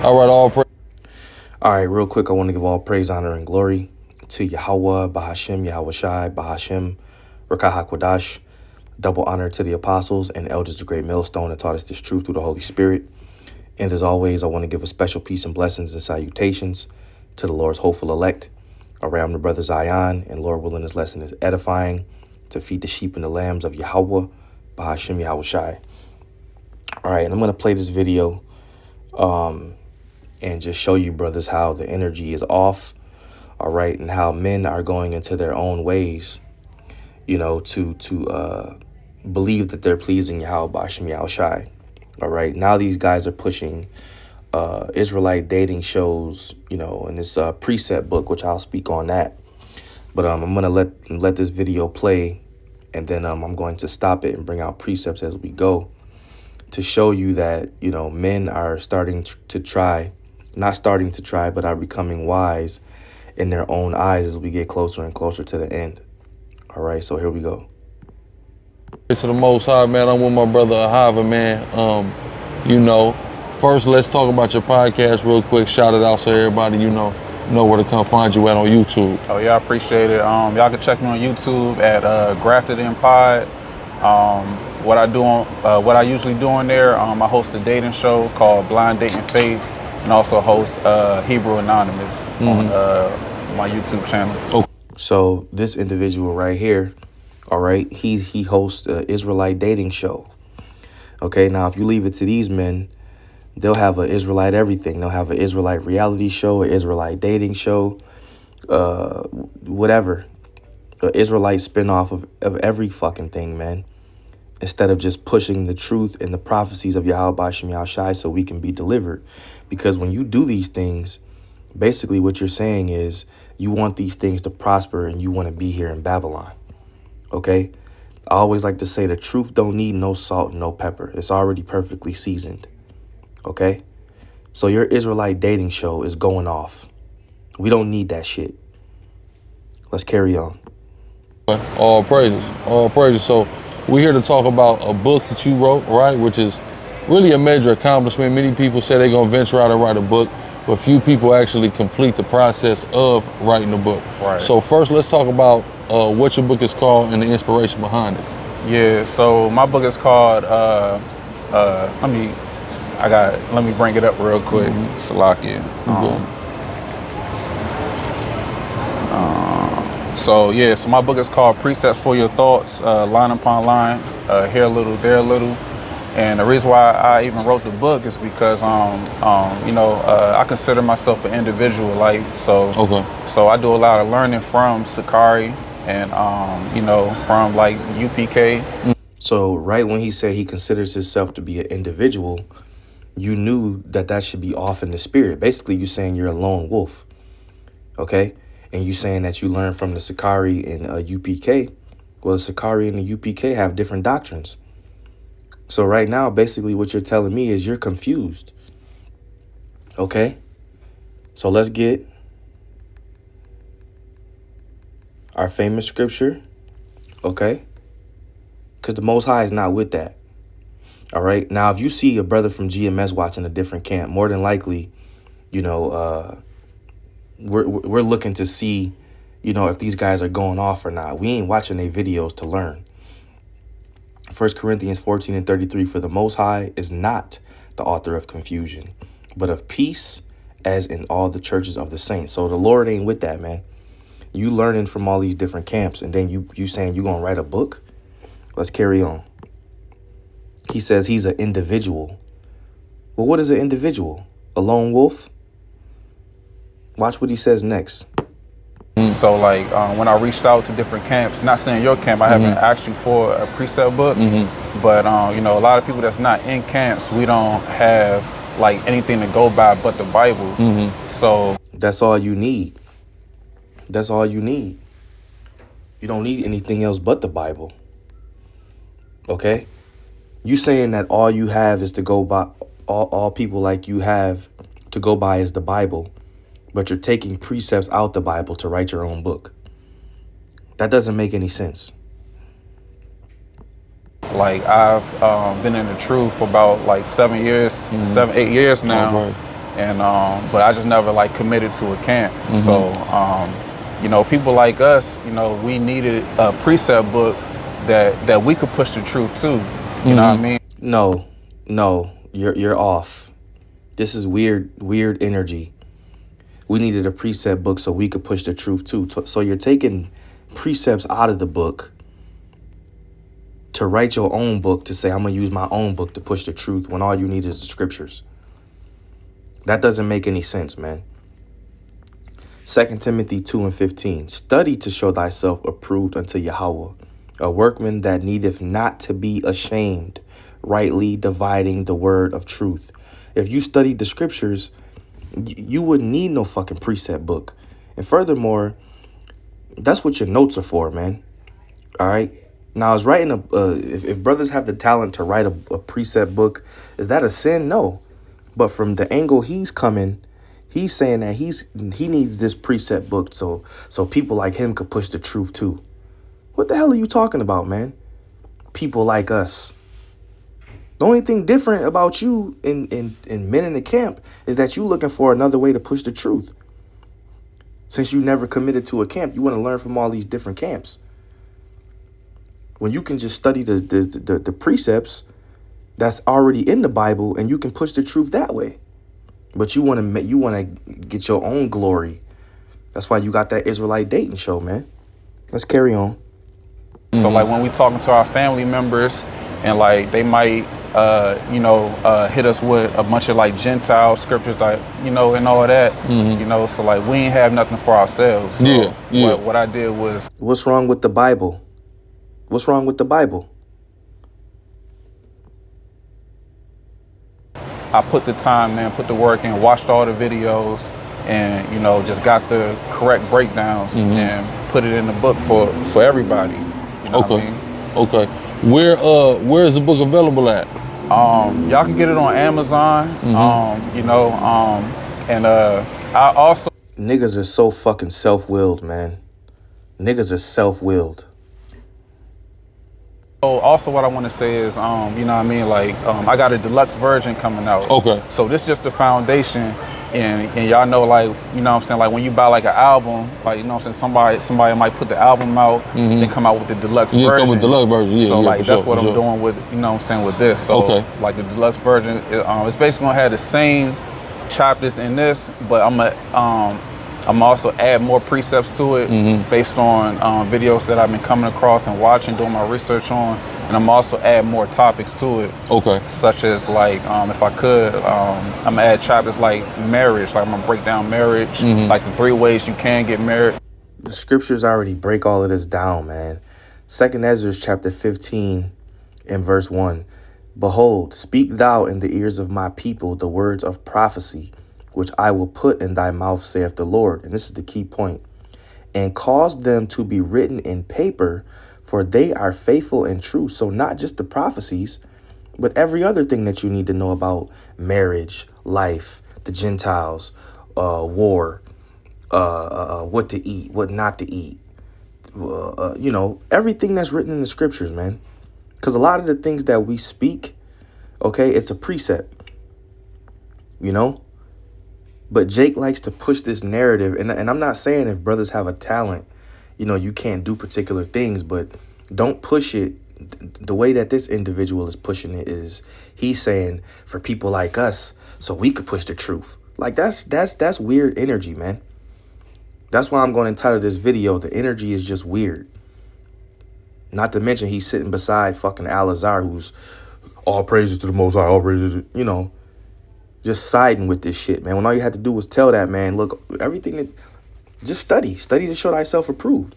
All right, all praise. All right, real quick, I want to give all praise, honor, and glory to Yahweh, Bahashem, Yahweh Shai, Bahashem, Rakah HaKodash. Double honor to the apostles and elders of Great Millstone that taught us this truth through the Holy Spirit. And as always, I want to give a special peace and blessings and salutations to the Lord's hopeful elect. Around the brother Zion, and Lord willing, this lesson is edifying to feed the sheep and the lambs of Yahweh, Bahashem, Yahweh Shai. All right, and I'm going to play this video and just show you brothers how the energy is off, all right, and how men are going into their own ways, you know, to believe that they're pleasing Yahweh Bashem Yahweh Shai. All right, now these guys are pushing Israelite dating shows, you know, in this precept book, which I'll speak on that. But I'm gonna let this video play, and then I'm going to stop it and bring out precepts as we go to show you that, you know, men are starting to try, not starting to try, but are becoming wise in their own eyes as we get closer and closer to the end. All right, so here we go. To the Most High, man. I'm with my brother Ahava, man. You know, first let's talk about your podcast real quick. Shout it out so everybody know where to come find you at on YouTube. Oh yeah, I appreciate it. Y'all can check me on YouTube at Grafted in Pod. What I usually do on there, I host a dating show called Blind Dating Faith, and also host Hebrew Anonymous on my YouTube channel. Okay. So this individual right here, all right, he hosts an Israelite dating show. Okay, now if you leave it to these men, they'll have an Israelite everything. They'll have an Israelite reality show, an Israelite dating show, whatever. An Israelite spinoff of every fucking thing, man. Instead of just pushing the truth and the prophecies of Yahweh Bashem Yahweh Shai so we can be delivered. Because when you do these things, basically what you're saying is you want these things to prosper and you want to be here in Babylon. Okay? I always like to say the truth don't need no salt and no pepper. It's already perfectly seasoned. Okay? So your Israelite dating show is going off. We don't need that shit. Let's carry on. All praises. All praises. So we're here to talk about a book that you wrote, right? Which is really a major accomplishment. Many people say they're going to venture out and write a book, but few people actually complete the process of writing a book. Right. So first, let's talk about what your book is called and the inspiration behind it. Yeah, so my book is called let me bring it up real quick. Salakia. So my book is called Precepts for Your Thoughts, Line Upon Line, Here a Little, There a Little. And the reason why I even wrote the book is because I consider myself an individual, so I do a lot of learning from Sakari and from like UPK. So right when he said he considers himself to be an individual, you knew that should be off in the spirit. Basically, you're saying you're a lone wolf, okay? And you saying that you learn from the Sakari and UPK. Well, the Sakari and the UPK have different doctrines. So right now, basically what you're telling me is you're confused, okay? So let's get our famous scripture, okay? Because the Most High is not with that. All right. Now, if you see a brother from GMS watching a different camp, more than likely, we're looking to see, if these guys are going off or not. We ain't watching their videos to learn. 1 Corinthians 14:33, for the Most High is not the author of confusion, but of peace, as in all the churches of the saints. So the Lord ain't with that, man. You learning from all these different camps, and then you saying you gonna write a book? Let's carry on. He says he's an individual. Well, what is an individual? A lone wolf? Watch what he says next. So when I reached out to different camps, not saying your camp, I haven't asked you for a precept book, but a lot of people that's not in camps, we don't have like anything to go by but the Bible. So that's all you need. That's all you need. You don't need anything else but the Bible. Okay? You saying that all you have is to go by, all people like you have to go by is the Bible, but you're taking precepts out the Bible to write your own book. That doesn't make any sense. Like I've been in the truth for about like 8 years now. and but I just never like committed to a camp. So you know, people like us, you know, we needed a precept book that we could push the truth to. You know what I mean? No, you're off. This is weird energy. We needed a precept book so we could push the truth too. So you're taking precepts out of the book to write your own book, to say, I'm going to use my own book to push the truth, when all you need is the scriptures. That doesn't make any sense, man. 2 Timothy 2:15. Study to show thyself approved unto Yahweh, a workman that needeth not to be ashamed, rightly dividing the word of truth. If you studied the scriptures, you wouldn't need no fucking precept book. And furthermore, that's what your notes are for, man. All right. Now, is writing if brothers have the talent to write a precept book, is that a sin? No. But from the angle he's coming, he's saying that he needs this precept book so people like him could push the truth too. What the hell are you talking about, man? People like us. The only thing different about you and men in the camp is that you looking for another way to push the truth. Since you never committed to a camp, you want to learn from all these different camps. When you can just study the precepts that's already in the Bible, and you can push the truth that way. But you want to get your own glory. That's why you got that Israelite dating show, man. Let's carry on. So like when we talking to our family members, and like they might hit us with a bunch of like Gentile scriptures, like, you know, and all that, you know, so like we ain't have nothing for ourselves. So what I did was, what's wrong with the Bible? What's wrong with the Bible? I put the time, man, put the work in, watched all the videos, and, you know, just got the correct breakdowns and put it in the book for everybody. You know what I mean? Okay. Where is the book available at? Y'all can get it on Amazon. I also, niggas are so fucking self-willed, man. Niggas are self-willed. also what I want to say is, you know what I mean, like, I got a deluxe version coming out. Okay. So this is just the foundation, and y'all know, like, you know what I'm saying, like when you buy like an album, like, you know what I'm saying, somebody might put the album out, then come out with the deluxe version. Come with deluxe version, so like that's what I'm sure. doing with, you know what I'm saying, with this. So like the deluxe version, it's basically gonna have the same chapters in this, but I'm also add more precepts to it based on videos that I've been coming across and watching, doing my research on, and I'm also add more topics to it. Okay. Such as like, if I could, I'm gonna add chapters like marriage, like I'm gonna break down marriage, like the 3 ways you can get married. The scriptures already break all of this down, man. 2 Ezra chapter 15 and verse 1. Behold, speak thou in the ears of my people the words of prophecy, which I will put in thy mouth, saith the Lord. And this is the key point. And cause them to be written in paper, for they are faithful and true. So not just the prophecies, but every other thing that you need to know about marriage, life, the Gentiles, war, what to eat, what not to eat. You know, everything that's written in the scriptures, man. Because a lot of the things that we speak, okay, it's a precept, you know. But Jake likes to push this narrative, and I'm not saying if brothers have a talent, you know, you can't do particular things, but don't push it. The way that this individual is pushing it is he's saying for people like us, so we could push the truth. Like that's weird energy, man. That's why I'm going to entitle this video, The Energy is Just Weird. Not to mention he's sitting beside fucking Al-Azhar, who's all praises to the Most High, all praises, you know. Just siding with this shit, man. When all you had to do was tell that man, look, everything that, just study to show thyself approved.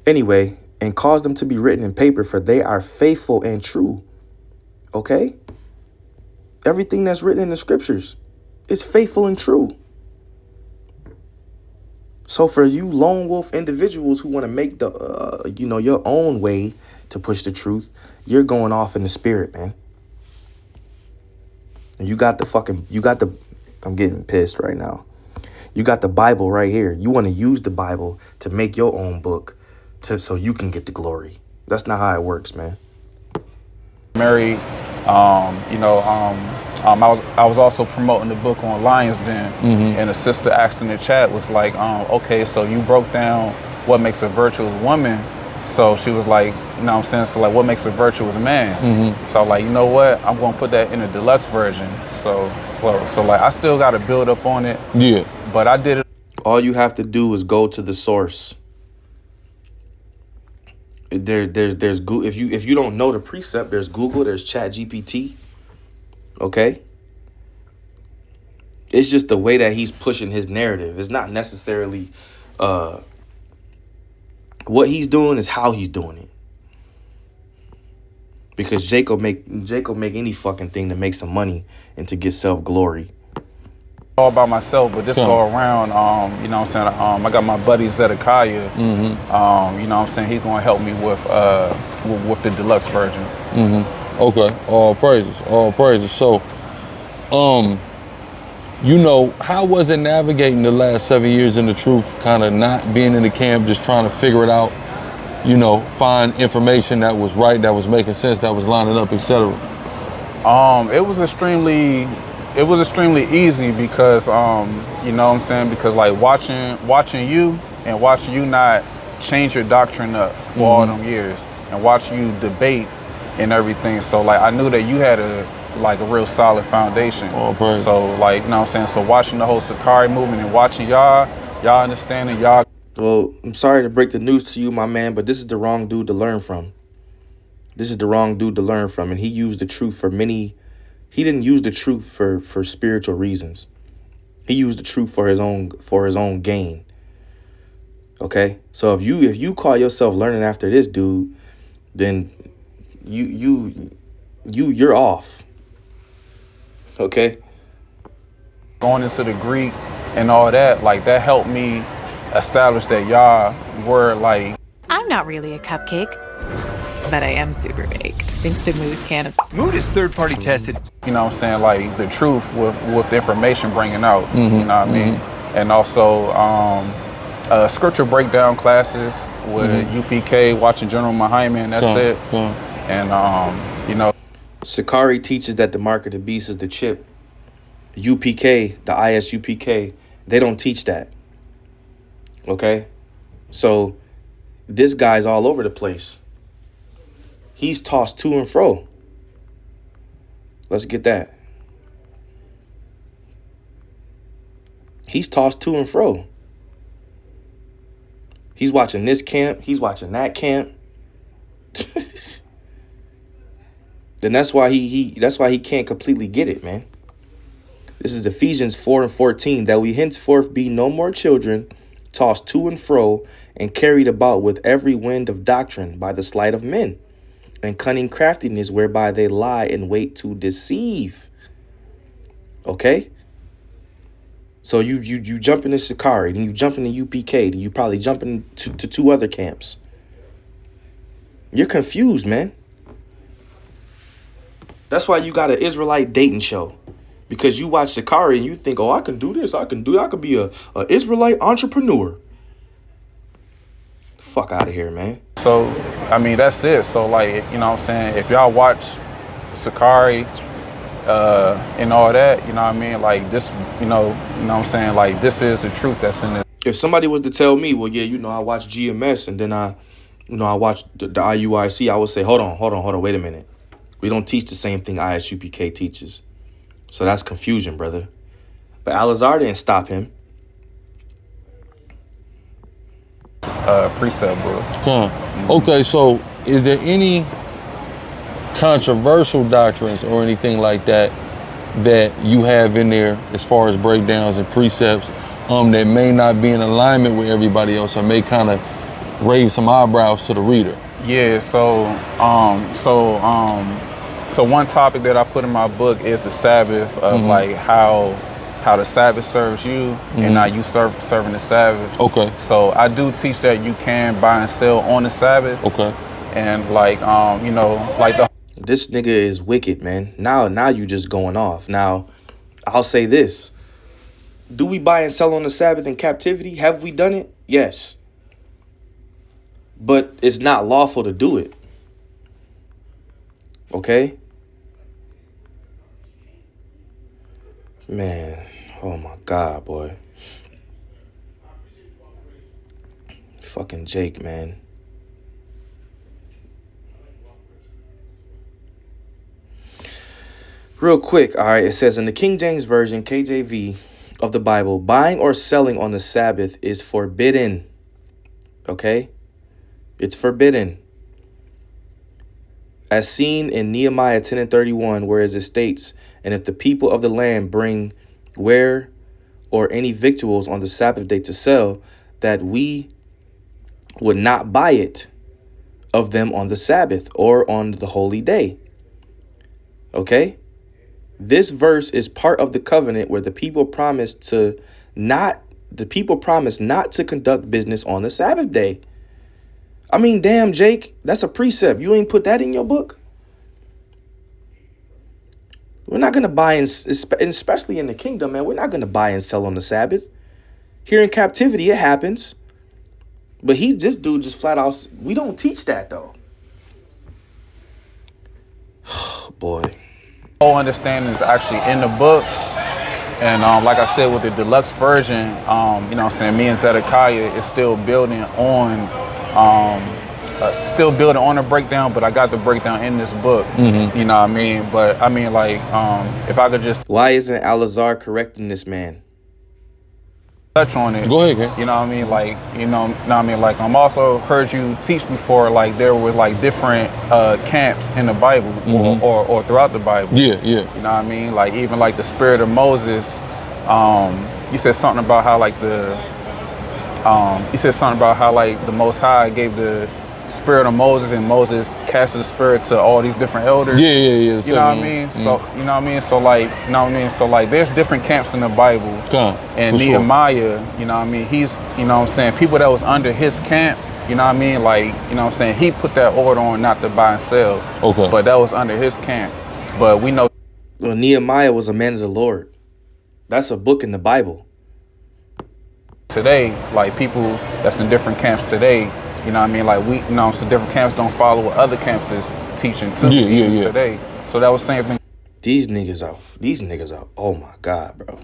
Anyway, and cause them to be written in paper, for they are faithful and true. Okay? Everything that's written in the scriptures is faithful and true. So for you lone wolf individuals who want to make the, your own way to push the truth, you're going off in the spirit, man. And I'm getting pissed right now. You got the Bible right here. You want to use the Bible to make your own book so you can get the glory. That's not how it works, man. Married, I was also promoting the book on Lions Den, and a sister asked in the chat was like, okay, so you broke down what makes a virtuous woman. So she was like, you know what I'm saying? So like, what makes a virtuous man? So I'm like, you know what? I'm gonna put that in a deluxe version. So like, I still got to build up on it. Yeah. But I did it. All you have to do is go to the source. There's Google. If you don't know the precept, there's Google, there's Chat GPT. Okay. It's just the way that he's pushing his narrative. It's not necessarily what he's doing, is how he's doing it. Because Jacob make any fucking thing to make some money and to get self-glory. All by myself, but just go around, you know what I'm saying? I got my buddy Zedekiah, you know what I'm saying? He's gonna help me with the deluxe version. Okay, all praises, all praises. So, you know, how was it navigating the last 7 years in the truth, kind of not being in the camp, just trying to figure it out, you know, find information that was right, that was making sense, that was lining up, etc.? It was extremely easy because, you know what I'm saying? Because like watching you and watching you not change your doctrine up for all them years and watching you debate and everything. So like, I knew that you had a real solid foundation. So like, you know what I'm saying? So watching the whole Sakari movement and watching y'all understanding y'all. Well, I'm sorry to break the news to you, my man, but this is the wrong dude to learn from. This is the wrong dude to learn from. And he used the truth for he didn't use the truth for spiritual reasons. He used the truth for his own gain. Okay? So if you call yourself learning after this dude, then you're off. Okay? Going into the Greek and all that, like that helped me establish that y'all were like. I'm not really a cupcake, but I am super baked. Thanks to Mood Can. Mood is third-party tested. You know what I'm saying? Like the truth with the information bringing out. You know what I mean? And also scripture breakdown classes with UPK, watching General Muhammad. That's it. And you know, Sakari teaches that the mark of the beast is the chip. UPK, the ISUPK, they don't teach that. Okay? So this guy's all over the place. He's tossed to and fro. Let's get that. He's tossed to and fro. He's watching this camp. He's watching that camp. Then that's why he can't completely get it, man. This is Ephesians 4:14, that we henceforth be no more children, tossed to and fro, and carried about with every wind of doctrine by the sleight of men, and cunning craftiness whereby they lie in wait to deceive. Okay? So you jump into Sakari, then you jump into UPK, then you probably jump into to two other camps. You're confused, man. That's why you got an Israelite dating show. Because you watch Sakari and you think, oh, I can do this, I can be a Israelite entrepreneur. Fuck out of here, man. So, I mean, that's it. So, like, you know what I'm saying? If y'all watch Sakari and all that, you know what I mean? Like, this, you know what I'm saying? Like, this is the truth that's in it. If somebody was to tell me, well, yeah, you know, I watch GMS and then I watch the IUIC, I would say, hold on, wait a minute. We don't teach the same thing ISUPK teaches. So that's confusion, brother. But Al-Azhar didn't stop him. Precept book. Okay, so is there any controversial doctrines or anything like that you have in there as far as breakdowns and precepts that may not be in alignment with everybody else or may kind of raise some eyebrows to the reader? Yeah, so one topic that I put in my book is the Sabbath, of like how the Sabbath serves you and now you serving the Sabbath. Okay. So I do teach that you can buy and sell on the Sabbath. Okay. And like you know, like this nigga is wicked, man. Now you just going off. Now, I'll say this. Do we buy and sell on the Sabbath in captivity? Have we done it? Yes. But it's not lawful to do it. Okay? Man, oh my God, boy. Fucking Jake, man. Real quick, all right, it says in the King James Version, KJV of the Bible, buying or selling on the Sabbath is forbidden. Okay? It's forbidden. As seen in Nehemiah 10 and 31, whereas it states, and if the people of the land bring ware or any victuals on the Sabbath day to sell, that we would not buy it of them on the Sabbath or on the holy day. Okay? This verse is part of the covenant where the people promised not to conduct business on the Sabbath day. I mean, damn, Jake, that's a precept. You ain't put that in your book? We're not going to buy, and especially in the kingdom, man, we're not going to buy and sell on the Sabbath. Here in captivity, it happens. But this dude just flat out, we don't teach that, though. Boy. Whole understanding is actually in the book. And like I said, with the deluxe version, you know what I'm saying, me and Zedekiah is still building on a breakdown, but I got the breakdown in this book. You know what I mean? But I mean, like, if I could just Why isn't Alazar correcting this man? touch on it. Go ahead, Ken. You know what I mean? Like, you know what I mean? Like, I'm also heard you teach before, like, there was like different camps in the Bible or throughout the Bible. Yeah. You know what I mean? Like, even like the spirit of Moses, you said something about how like the Most High gave the spirit of Moses, and Moses casted the spirit to all these different elders. Yeah. You know what I mean? So you know what I mean? So like, you know what I mean? So like, there's different camps in the Bible. And Nehemiah, you know what I mean? He's, you know what I'm saying, people that was under his camp, you know what I mean? Like, you know what I'm saying? He put that order on not to buy and sell. Okay. But that was under his camp. But we know. Well, Nehemiah was a man of the Lord. That's a book in the Bible. Today, like people that's in different camps today, you know what I mean? Like we, you know, so different camps don't follow what other camps is teaching too. Yeah. Today. So that was same thing. These niggas are, oh my God, bro.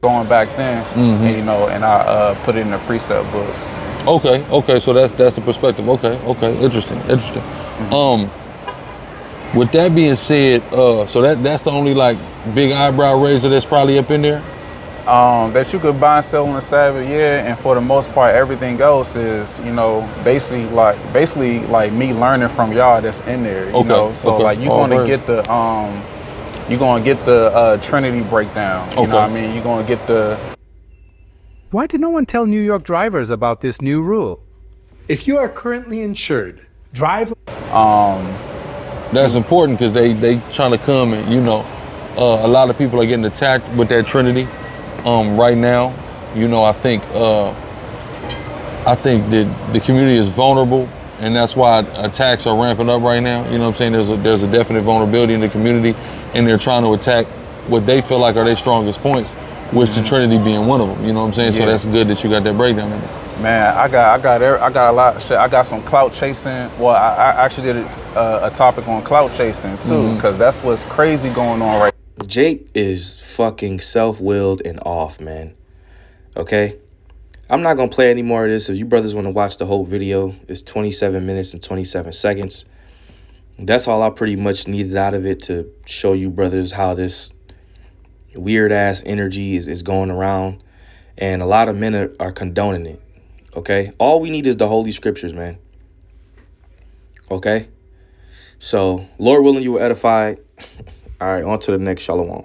Going back then, and, you know, and I put it in a precept book. Okay. So that's the perspective. Okay. Interesting. With that being said, so that's the only like big eyebrow raiser that's probably up in there. That you could buy and sell on the Sabbath, yeah, and for the most part, everything else is, you know, basically like me learning from y'all that's in there, you know. So like you're gonna get the Trinity breakdown. You know what I mean? You're gonna get the. Why did no one tell New York drivers about this new rule? If you are currently insured, drive. That's important because they trying to come and, you know, a lot of people are getting attacked with that Trinity. Right now, you know, I think that the community is vulnerable, and that's why attacks are ramping up right now. You know what I'm saying? There's a definite vulnerability in the community, and they're trying to attack what they feel like are their strongest points, which the Trinity being one of them. You know what I'm saying? Yeah. So that's good that you got that breakdown in there. Man, I got a lot of shit. I got some clout chasing. Well, I actually did a topic on clout chasing too, because that's what's crazy going on right. Jake is fucking self-willed and off, man. Okay? I'm not going to play any more of this. If you brothers want to watch the whole video, it's 27 minutes and 27 seconds. That's all I pretty much needed out of it to show you brothers how this weird-ass energy is going around. And a lot of men are condoning it. Okay? All we need is the Holy Scriptures, man. Okay? So, Lord willing, you will edify. All right, on to the next. Shalom.